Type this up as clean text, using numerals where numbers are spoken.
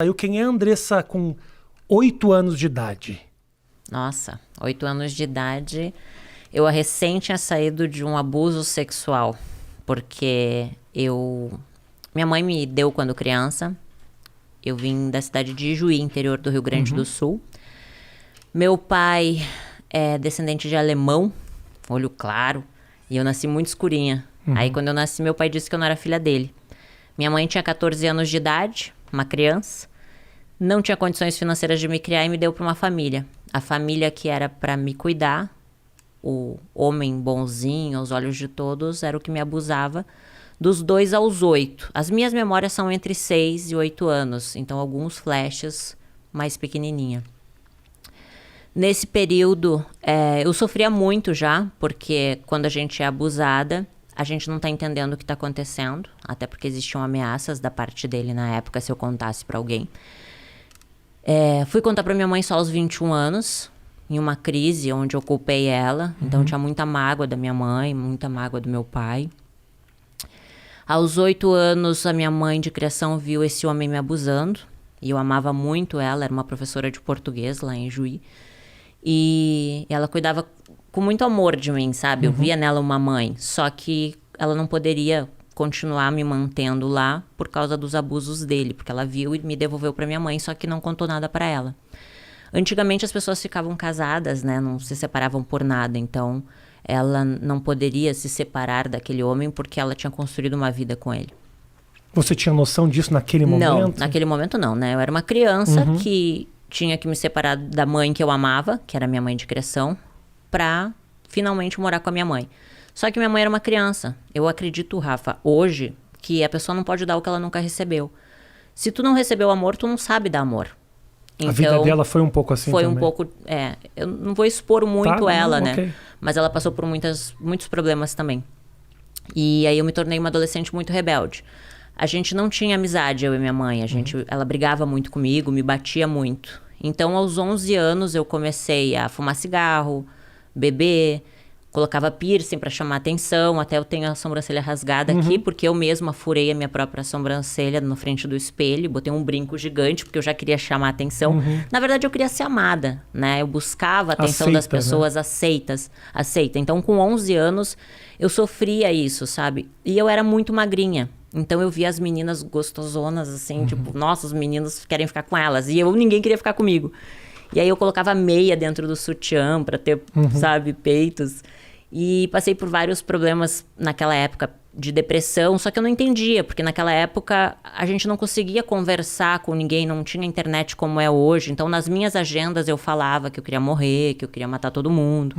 Saiu quem é a Andressa com 8 anos de idade? Nossa, 8 anos de idade, eu recém tinha saído de um abuso sexual, porque minha mãe me deu quando criança, eu vim da cidade de Ijuí, interior do Rio Grande do Sul. Meu pai é descendente de alemão, olho claro, e eu nasci muito escurinha. Aí quando eu nasci, meu pai disse que eu não era filha dele. Minha mãe tinha 14 anos de idade, uma criança, não tinha condições financeiras de me criar e me deu para uma família. A família que era para me cuidar, o homem bonzinho, aos olhos de todos, era o que me abusava, dos 2 aos 8. As minhas memórias são entre 6 e 8 anos, então alguns flashes mais pequenininha. Nesse período, eu sofria muito já, porque quando a gente é abusada, a gente não está entendendo o que está acontecendo, até porque existiam ameaças da parte dele na época, se eu contasse para alguém. Fui contar para minha mãe só aos 21 anos, em uma crise onde eu culpei ela. Então tinha muita mágoa da minha mãe, muita mágoa do meu pai. Aos 8 anos, a minha mãe de criação viu esse homem me abusando. E eu amava muito ela, era uma professora de português lá em Juí. E ela cuidava com muito amor de mim, sabe? Eu via nela uma mãe, só que ela não poderia continuar me mantendo lá por causa dos abusos dele, porque ela viu e me devolveu para minha mãe, só que não contou nada para ela. Antigamente as pessoas ficavam casadas, né? Não se separavam por nada, então ela não poderia se separar daquele homem porque ela tinha construído uma vida com ele. Você tinha noção disso naquele momento? Não, naquele momento não, né? Eu era uma criança que tinha que me separar da mãe que eu amava, que era minha mãe de criação, pra finalmente morar com a minha mãe. Só que minha mãe era uma criança. Eu acredito, Rafa, hoje, que a pessoa não pode dar o que ela nunca recebeu. Se tu não recebeu amor, tu não sabe dar amor. Então, a vida dela foi um pouco assim foi também? Um pouco, eu não vou expor muito ela, né? Okay. Mas ela passou por muitos problemas também. E aí eu me tornei uma adolescente muito rebelde. A gente não tinha amizade, eu e minha mãe. Ela brigava muito comigo, me batia muito. Então, aos 11 anos, eu comecei a fumar cigarro, beber, colocava piercing para chamar atenção. Até eu tenho a sobrancelha rasgada aqui, porque eu mesma furei a minha própria sobrancelha na frente do espelho. Botei um brinco gigante, porque eu já queria chamar atenção. Na verdade, eu queria ser amada, né? Eu buscava a atenção das pessoas, né? Aceita. Então, com 11 anos, eu sofria isso, sabe? E eu era muito magrinha. Então eu via as meninas gostosonas, assim, tipo, nossa, os meninos querem ficar com elas. E ninguém queria ficar comigo. E aí eu colocava meia dentro do sutiã pra ter, sabe, peitos. E passei por vários problemas naquela época de depressão, só que eu não entendia, porque naquela época a gente não conseguia conversar com ninguém, não tinha internet como é hoje. Então nas minhas agendas eu falava que eu queria morrer, que eu queria matar todo mundo.